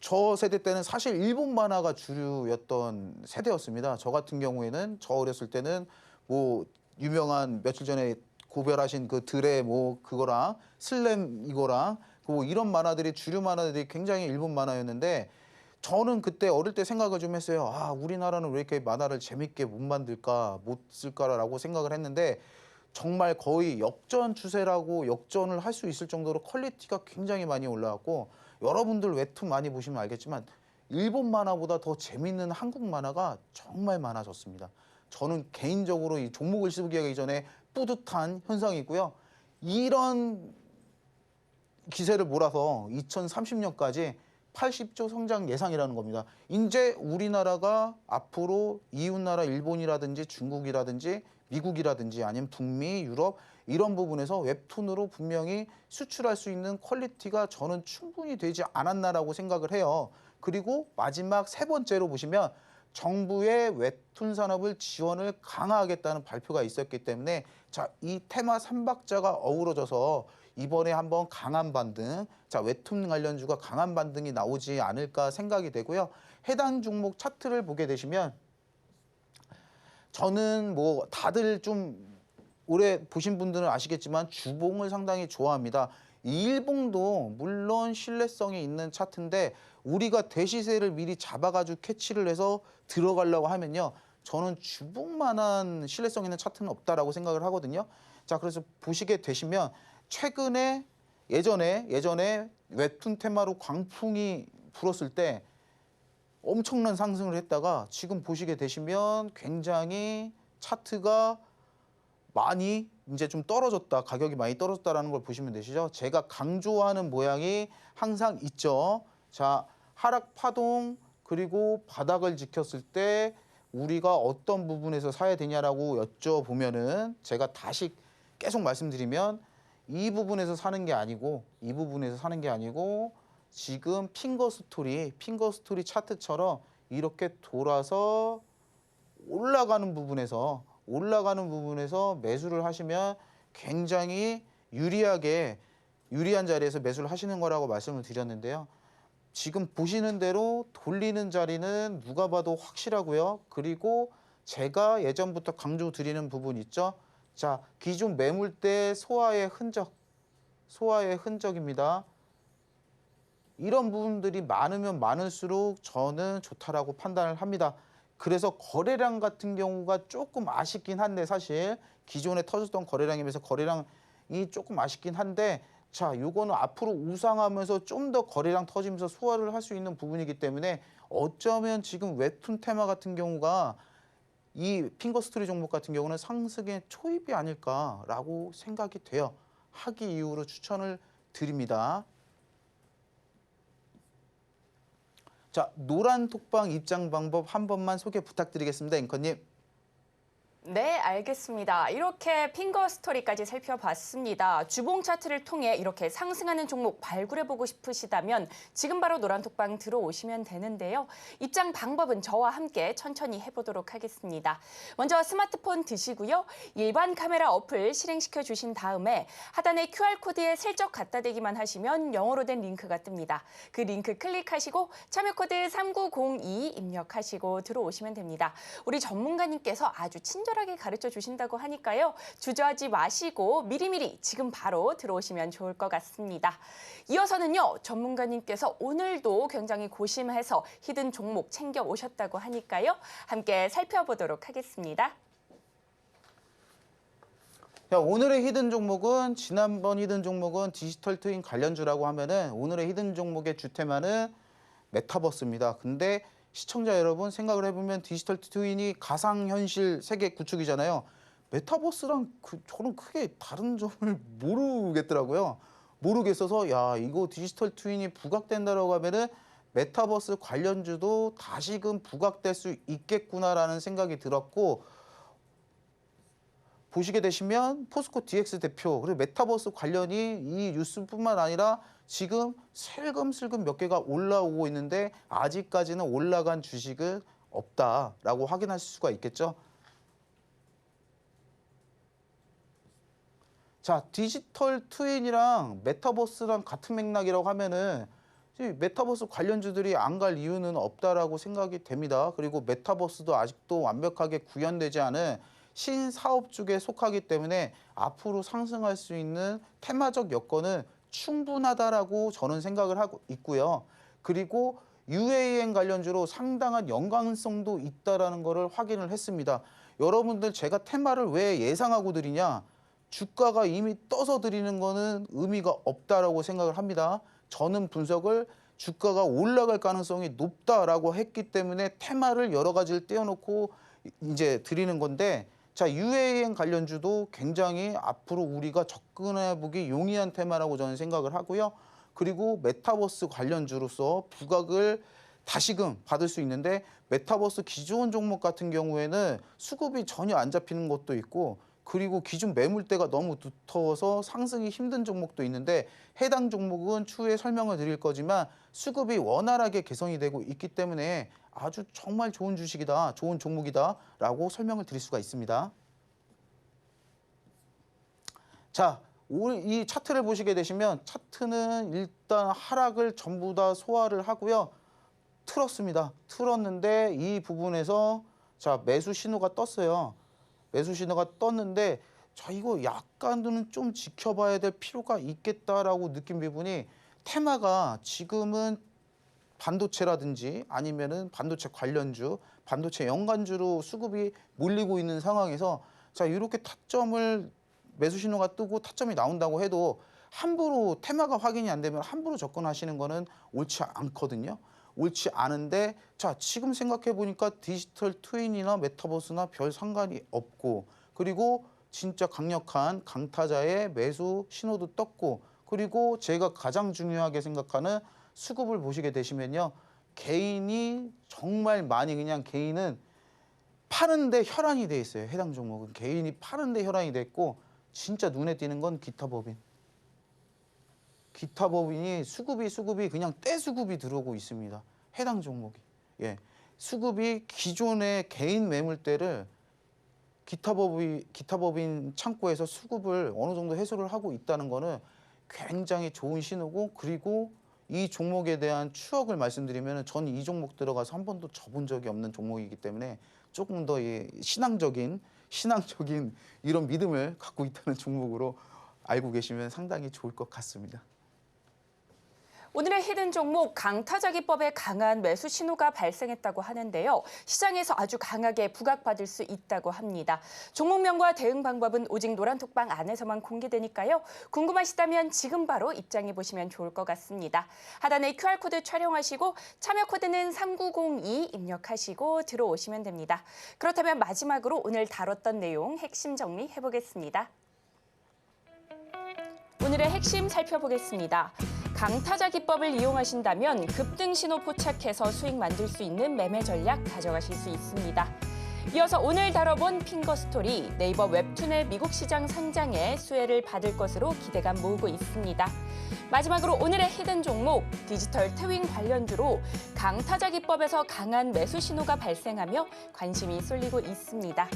저 세대 때는 사실 일본 만화가 주류였던 세대였습니다. 저 같은 경우에는 저 어렸을 때는 뭐 유명한 며칠 전에 고별하신 그 드레 그거랑 슬램 이거랑 뭐 이런 만화들이 주류 만화들이 굉장히 일본 만화였는데, 저는 그때 어릴 때 생각을 좀 했어요. 아, 우리나라는 왜 이렇게 만화를 재밌게 못 만들까, 못 쓸까라고 생각을 했는데, 정말 거의 역전 추세라고 역전을 할 수 있을 정도로 퀄리티가 굉장히 많이 올라왔고, 여러분들 웹툰 많이 보시면 알겠지만 일본 만화보다 더 재밌는 한국 만화가 정말 많아졌습니다. 저는 개인적으로 이 종목을 쓰기 전에 뿌듯한 현상이 있고요. 이런 기세를 몰아서 2030년까지 80조 성장 예상이라는 겁니다. 이제 우리나라가 앞으로 이웃나라 일본이라든지 중국이라든지 미국이라든지 아니면 북미, 유럽 이런 부분에서 웹툰으로 분명히 수출할 수 있는 퀄리티가 저는 충분히 되지 않았나라고 생각을 해요. 그리고 마지막 세 번째로 보시면 정부의 웹툰 산업을 지원을 강화하겠다는 발표가 있었기 때문에, 자, 이 테마 3박자가 어우러져서 이번에 한번 강한 반등, 자, 웹툰 관련주가 강한 반등이 나오지 않을까 생각이 되고요. 해당 종목 차트를 보게 되시면, 저는 뭐 다들 좀 오래 보신 분들은 아시겠지만 주봉을 상당히 좋아합니다. 이 일봉도 물론 신뢰성이 있는 차트인데, 우리가 대시세를 미리 잡아가지고 캐치를 해서 들어가려고 하면요, 저는 주봉만한 신뢰성 있는 차트는 없다라고 생각을 하거든요. 자, 그래서 보시게 되시면 최근에 예전에 웹툰 테마로 광풍이 불었을 때 엄청난 상승을 했다가 지금 보시게 되시면 굉장히 차트가 많이 이제 좀 떨어졌다, 가격이 많이 떨어졌다라는 걸 보시면 되시죠. 제가 강조하는 모양이 항상 있죠. 자, 하락 파동 그리고 바닥을 지켰을 때 우리가 어떤 부분에서 사야 되냐라고 여쭤보면은, 제가 다시 계속 말씀드리면 이 부분에서 사는 게 아니고 지금 핑거 스토리 차트처럼 이렇게 돌아서 올라가는 부분에서 매수를 하시면 굉장히 유리한 자리에서 매수를 하시는 거라고 말씀을 드렸는데요. 지금 보시는 대로 돌리는 자리는 누가 봐도 확실하고요. 그리고 제가 예전부터 강조 드리는 부분 있죠. 자, 기존 매물대 소화의 흔적입니다. 이런 부분들이 많으면 많을수록 저는 좋다라고 판단을 합니다. 그래서 거래량 같은 경우가 조금 아쉽긴 한데, 사실 기존에 터졌던 거래량에 비해서 거래량이 조금 아쉽긴 한데, 자, 요거는 앞으로 우상하면서 좀 더 거래량 터지면서 소화를 할 수 있는 부분이기 때문에, 어쩌면 지금 웹툰 테마 같은 경우가 이 핑거스토리 종목 같은 경우는 상승의 초입이 아닐까라고 생각이 돼요. 하기 이후로 추천을 드립니다. 자, 노란 톡방 입장 방법 한 번만 소개 부탁드리겠습니다, 앵커님. 네, 알겠습니다. 이렇게 핑거 스토리까지 살펴봤습니다. 주봉 차트를 통해 이렇게 상승하는 종목 발굴해보고 싶으시다면 지금 바로 노란톡방 들어오시면 되는데요. 입장 방법은 저와 함께 천천히 해보도록 하겠습니다. 먼저 스마트폰 드시고요. 일반 카메라 어플 실행시켜 주신 다음에 하단의 QR코드에 슬쩍 갖다 대기만 하시면 영어로 된 링크가 뜹니다. 그 링크 클릭하시고 참여코드 3902 입력하시고 들어오시면 됩니다. 우리 전문가님께서 아주 친절 친절하게 가르쳐 주신다고 하니까요. 주저하지 마시고 미리미리 지금 바로 들어오시면 좋을 것 같습니다. 이어서는요. 전문가님께서 오늘도 굉장히 고심해서 히든 종목 챙겨 오셨다고 하니까요. 함께 살펴보도록 하겠습니다. 자, 오늘의 히든 종목은 지난번 히든 종목은 디지털 트윈 관련주라고 하면은 오늘의 히든 종목의 주테마는 메타버스입니다. 근데 시청자 여러분 생각을 해보면 디지털 트윈이 가상현실 세계 구축이잖아요. 메타버스랑 저는 크게 다른 점을 모르겠더라고요. 모르겠어서 야 이거 디지털 트윈이 부각된다라고 하면은 메타버스 관련주도 다시금 부각될 수 있겠구나라는 생각이 들었고 보시게 되시면 포스코 DX 대표 그리고 메타버스 관련이 이 뉴스뿐만 아니라 지금 슬금슬금 몇 개가 올라오고 있는데 아직까지는 올라간 주식은 없다라고 확인하실 수가 있겠죠. 자, 디지털 트윈이랑 메타버스랑 같은 맥락이라고 하면은 메타버스 관련주들이 안 갈 이유는 없다라고 생각이 됩니다. 그리고 메타버스도 아직도 완벽하게 구현되지 않은 신사업 쪽에 속하기 때문에 앞으로 상승할 수 있는 테마적 여건은 충분하다라고 저는 생각을 하고 있고요. 그리고 UAM 관련주로 상당한 연관성도 있다라는 것을 확인을 했습니다. 여러분들 제가 테마를 왜 예상하고 드리냐? 주가가 이미 떠서 드리는 거는 의미가 없다라고 생각을 합니다. 저는 분석을 주가가 올라갈 가능성이 높다라고 했기 때문에 테마를 여러 가지를 떼어놓고 이제 드리는 건데 자, UAM 관련주도 굉장히 앞으로 우리가 접근해보기 용이한 테마라고 저는 생각을 하고요. 그리고 메타버스 관련주로서 부각을 다시금 받을 수 있는데 메타버스 기존 종목 같은 경우에는 수급이 전혀 안 잡히는 것도 있고 그리고 기존 매물대가 너무 두터워서 상승이 힘든 종목도 있는데 해당 종목은 추후에 설명을 드릴 거지만 수급이 원활하게 개선이 되고 있기 때문에 아주 정말 좋은 주식이다, 좋은 종목이다라고 설명을 드릴 수가 있습니다. 자, 오늘 이 차트를 보시게 되시면 차트는 일단 하락을 전부 다 소화를 하고요. 틀었습니다. 틀었는데 이 부분에서 자 매수 신호가 떴어요. 매수 신호가 떴는데 자 이거 약간은 좀 지켜봐야 될 필요가 있겠다라고 느낀 부분이 테마가 지금은 반도체라든지 아니면은 반도체 관련주, 반도체 연관주로 수급이 몰리고 있는 상황에서 자 이렇게 타점을 매수 신호가 뜨고 타점이 나온다고 해도 함부로 테마가 확인이 안 되면 함부로 접근하시는 거는 옳지 않거든요. 옳지 않은데 자 지금 생각해 보니까 디지털 트윈이나 메타버스나 별 상관이 없고 그리고 진짜 강력한 강타자의 매수 신호도 떴고 그리고 제가 가장 중요하게 생각하는 수급을 보시게 되시면요. 개인이 정말 많이 그냥 개인은 파는데 혈안이 돼 있어요. 해당 종목은 개인이 파는데 혈안이 돼 있고 진짜 눈에 띄는 건 기타법인. 기타법인이 수급이 그냥 떼수급이 들어오고 있습니다. 해당 종목이. 예. 수급이 기존의 개인 매물대를 기타법인 창고에서 수급을 어느 정도 해소를 하고 있다는 거는 굉장히 좋은 신호고 그리고 이 종목에 대한 추억을 말씀드리면 전 이 종목 들어가서 한 번도 져본 적이 없는 종목이기 때문에 조금 더 신앙적인 이런 믿음을 갖고 있다는 종목으로 알고 계시면 상당히 좋을 것 같습니다. 오늘의 히든 종목 강타자 기법에 강한 매수 신호가 발생했다고 하는데요. 시장에서 아주 강하게 부각받을 수 있다고 합니다. 종목명과 대응 방법은 오직 노란톡방 안에서만 공개되니까요. 궁금하시다면 지금 바로 입장해 보시면 좋을 것 같습니다. 하단에 QR코드 촬영하시고 참여 코드는 3902 입력하시고 들어오시면 됩니다. 그렇다면 마지막으로 오늘 다뤘던 내용 핵심 정리해 보겠습니다. 오늘의 핵심 살펴보겠습니다. 강타자 기법을 이용하신다면 급등 신호 포착해서 수익 만들 수 있는 매매 전략 가져가실 수 있습니다. 이어서 오늘 다뤄본 핑거스토리 네이버 웹툰의 미국 시장 상장에 수혜를 받을 것으로 기대감 모으고 있습니다. 마지막으로 오늘의 히든 종목 디지털 트윈 관련주로 강타자 기법에서 강한 매수 신호가 발생하며 관심이 쏠리고 있습니다.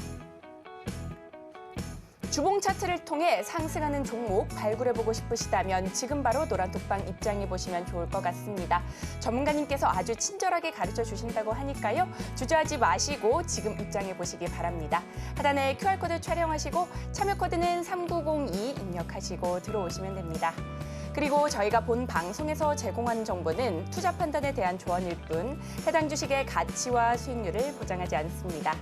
주봉 차트를 통해 상승하는 종목 발굴해보고 싶으시다면 지금 바로 노란톡방 입장해보시면 좋을 것 같습니다. 전문가님께서 아주 친절하게 가르쳐 주신다고 하니까요. 주저하지 마시고 지금 입장해보시기 바랍니다. 하단에 QR코드 촬영하시고 참여 코드는 3902 입력하시고 들어오시면 됩니다. 그리고 저희가 본 방송에서 제공하는 정보는 투자 판단에 대한 조언일 뿐 해당 주식의 가치와 수익률을 보장하지 않습니다.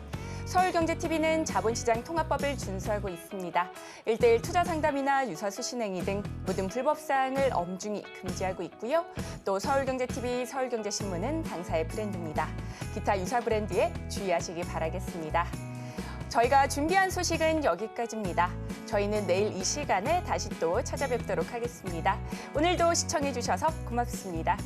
서울경제TV는 자본시장 통합법을 준수하고 있습니다. 1:1 투자 상담이나 유사 수신행위 등 모든 불법 사항을 엄중히 금지하고 있고요. 또 서울경제TV, 서울경제신문은 당사의 브랜드입니다. 기타 유사 브랜드에 주의하시기 바라겠습니다. 저희가 준비한 소식은 여기까지입니다. 저희는 내일 이 시간에 다시 또 찾아뵙도록 하겠습니다. 오늘도 시청해주셔서 고맙습니다.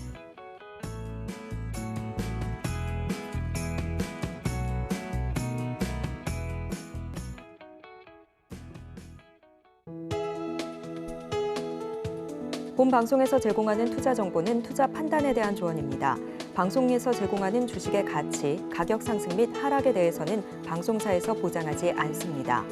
본 방송에서 제공하는 투자 정보는 투자 판단에 대한 조언입니다. 방송에서 제공하는 주식의 가치, 가격 상승 및 하락에 대해서는 방송사에서 보장하지 않습니다.